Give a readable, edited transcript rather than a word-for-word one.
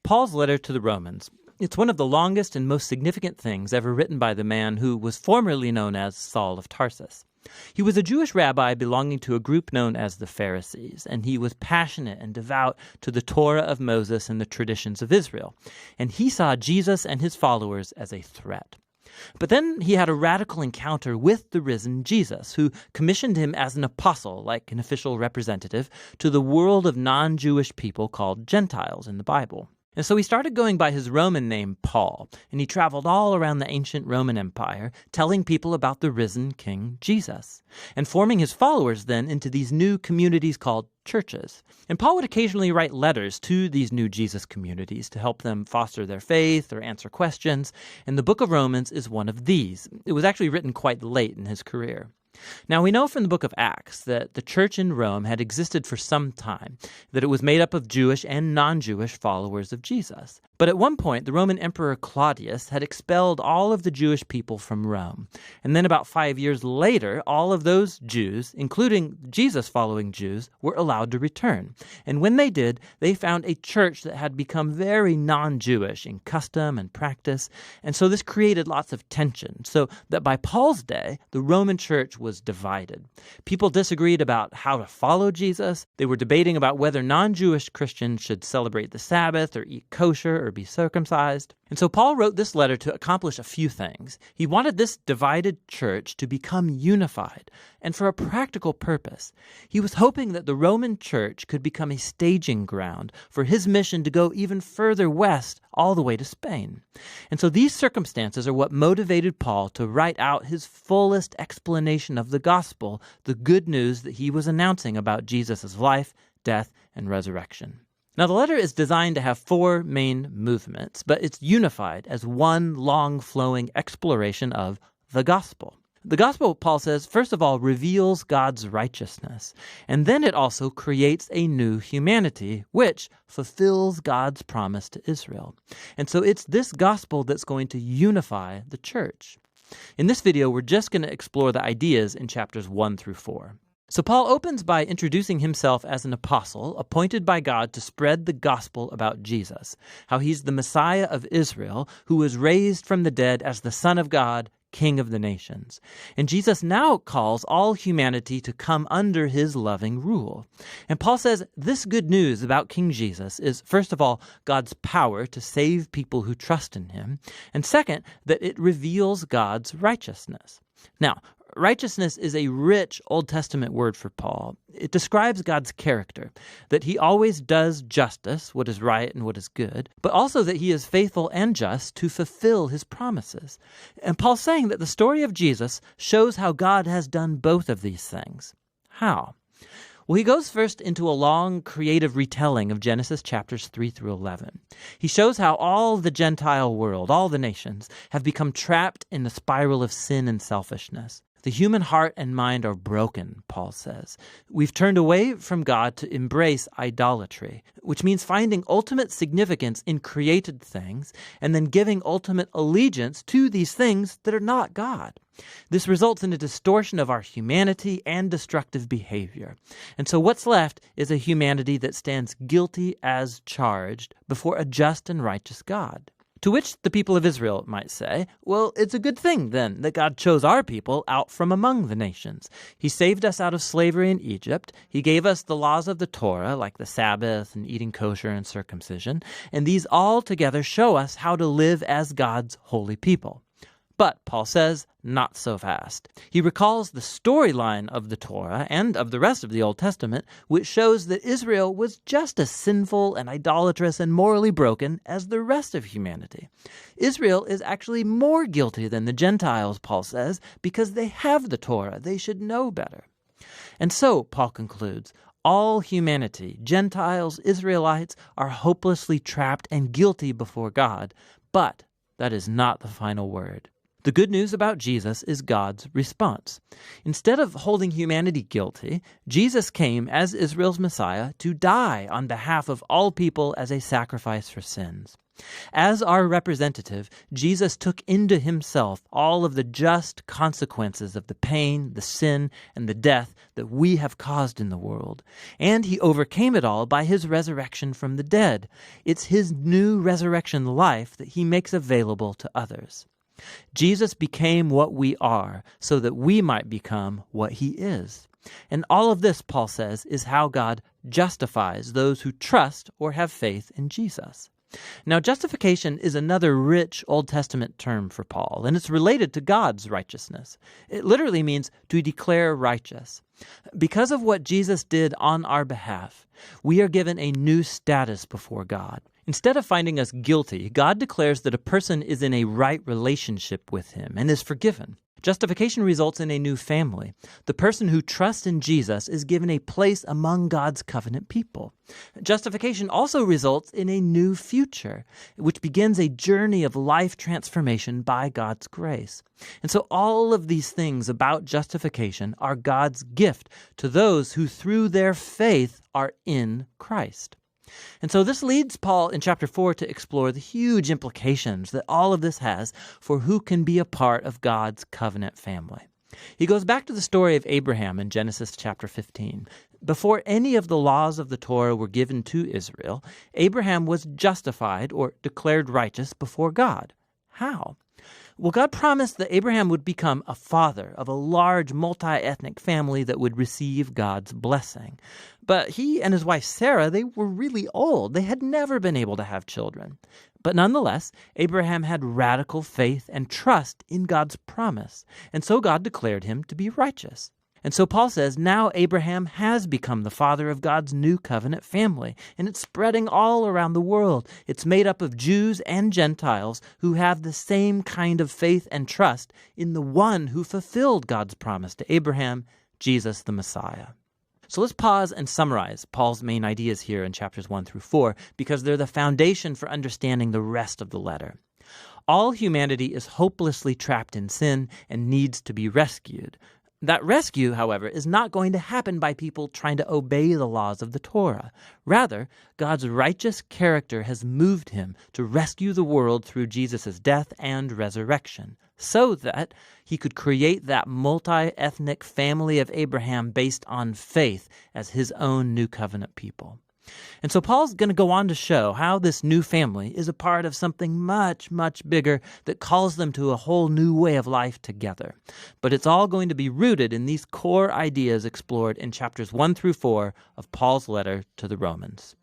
Paul's letter to the Romans. It's one of the longest and most significant things ever written by the man who was formerly known as Saul of Tarsus. He was a Jewish rabbi belonging to a group known as the Pharisees, and he was passionate and devout to the Torah of Moses and the traditions of Israel. And he saw Jesus and his followers as a threat. But then he had a radical encounter with the risen Jesus, who commissioned him as an apostle, like an official representative, to the world of non-Jewish people called Gentiles in the Bible. And so he started going by his Roman name, Paul, and he traveled all around the ancient Roman Empire, telling people about the risen King Jesus, and forming his followers then into these new communities called churches. And Paul would occasionally write letters to these new Jesus communities to help them foster their faith or answer questions, and the book of Romans is one of these. It was actually written quite late in his career. Now, we know from the book of Acts that the church in Rome had existed for some time, that it was made up of Jewish and non-Jewish followers of Jesus. But at one point, the Roman Emperor Claudius had expelled all of the Jewish people from Rome. And then about 5 years later, all of those Jews, including Jesus-following Jews, were allowed to return. And when they did, they found a church that had become very non-Jewish in custom and practice. And so this created lots of tension, so that by Paul's day, the Roman church was divided. People disagreed about how to follow Jesus. They were debating about whether non-Jewish Christians should celebrate the Sabbath or eat kosher or be circumcised. And so Paul wrote this letter to accomplish a few things. He wanted this divided church to become unified, and for a practical purpose. He was hoping that the Roman church could become a staging ground for his mission to go even further west, all the way to Spain. And so these circumstances are what motivated Paul to write out his fullest explanation of the gospel, the good news that he was announcing about Jesus' life, death, and resurrection. Now, the letter is designed to have 4 main movements, but it's unified as one long flowing exploration of the gospel. The gospel, Paul says, first of all, reveals God's righteousness, and then it also creates a new humanity, which fulfills God's promise to Israel. And so it's this gospel that's going to unify the church. In this video, we're just going to explore the ideas in chapters 1 through 4. So Paul opens by introducing himself as an apostle appointed by God to spread the gospel about Jesus, how he's the Messiah of Israel who was raised from the dead as the Son of God, King of the nations. And Jesus now calls all humanity to come under his loving rule. And Paul says this good news about King Jesus is, first of all, God's power to save people who trust in him, and second, that it reveals God's righteousness. Now, righteousness is a rich Old Testament word for Paul. It describes God's character, that he always does justice, what is right and what is good, but also that he is faithful and just to fulfill his promises. And Paul's saying that the story of Jesus shows how God has done both of these things. How? Well, he goes first into a long creative retelling of Genesis chapters 3 through 11. He shows how all the Gentile world, all the nations, have become trapped in the spiral of sin and selfishness. The human heart and mind are broken, Paul says. We've turned away from God to embrace idolatry, which means finding ultimate significance in created things and then giving ultimate allegiance to these things that are not God. This results in a distortion of our humanity and destructive behavior. And so what's left is a humanity that stands guilty as charged before a just and righteous God. To which the people of Israel might say, well, it's a good thing then that God chose our people out from among the nations. He saved us out of slavery in Egypt. He gave us the laws of the Torah, like the Sabbath and eating kosher and circumcision. And these all together show us how to live as God's holy people. But, Paul says, not so fast. He recalls the storyline of the Torah and of the rest of the Old Testament, which shows that Israel was just as sinful and idolatrous and morally broken as the rest of humanity. Israel is actually more guilty than the Gentiles, Paul says, because they have the Torah. They should know better. And so, Paul concludes, all humanity, Gentiles, Israelites, are hopelessly trapped and guilty before God. But that is not the final word. The good news about Jesus is God's response. Instead of holding humanity guilty, Jesus came as Israel's Messiah to die on behalf of all people as a sacrifice for sins. As our representative, Jesus took into himself all of the just consequences of the pain, the sin, and the death that we have caused in the world. And he overcame it all by his resurrection from the dead. It's his new resurrection life that he makes available to others. Jesus became what we are so that we might become what he is. And all of this, Paul says, is how God justifies those who trust or have faith in Jesus. Now, justification is another rich Old Testament term for Paul, and it's related to God's righteousness. It literally means to declare righteous. Because of what Jesus did on our behalf, we are given a new status before God. Instead of finding us guilty, God declares that a person is in a right relationship with him and is forgiven. Justification results in a new family. The person who trusts in Jesus is given a place among God's covenant people. Justification also results in a new future, which begins a journey of life transformation by God's grace. And so all of these things about justification are God's gift to those who through their faith are in Christ. And so this leads Paul in chapter 4 to explore the huge implications that all of this has for who can be a part of God's covenant family. He goes back to the story of Abraham in Genesis chapter 15. Before any of the laws of the Torah were given to Israel, Abraham was justified or declared righteous before God. How? Well, God promised that Abraham would become a father of a large multi-ethnic family that would receive God's blessing. But he and his wife Sarah, they were really old. They had never been able to have children. But nonetheless, Abraham had radical faith and trust in God's promise, and so God declared him to be righteous. And so Paul says, now Abraham has become the father of God's new covenant family, and it's spreading all around the world. It's made up of Jews and Gentiles who have the same kind of faith and trust in the one who fulfilled God's promise to Abraham, Jesus the Messiah. So let's pause and summarize Paul's main ideas here in chapters 1 through 4, because they're the foundation for understanding the rest of the letter. All humanity is hopelessly trapped in sin and needs to be rescued. That rescue, however, is not going to happen by people trying to obey the laws of the Torah. Rather, God's righteous character has moved him to rescue the world through Jesus' death and resurrection, so that he could create that multi-ethnic family of Abraham based on faith as his own new covenant people. And so Paul's going to go on to show how this new family is a part of something much, much bigger that calls them to a whole new way of life together. But it's all going to be rooted in these core ideas explored in chapters 1 through 4 of Paul's letter to the Romans.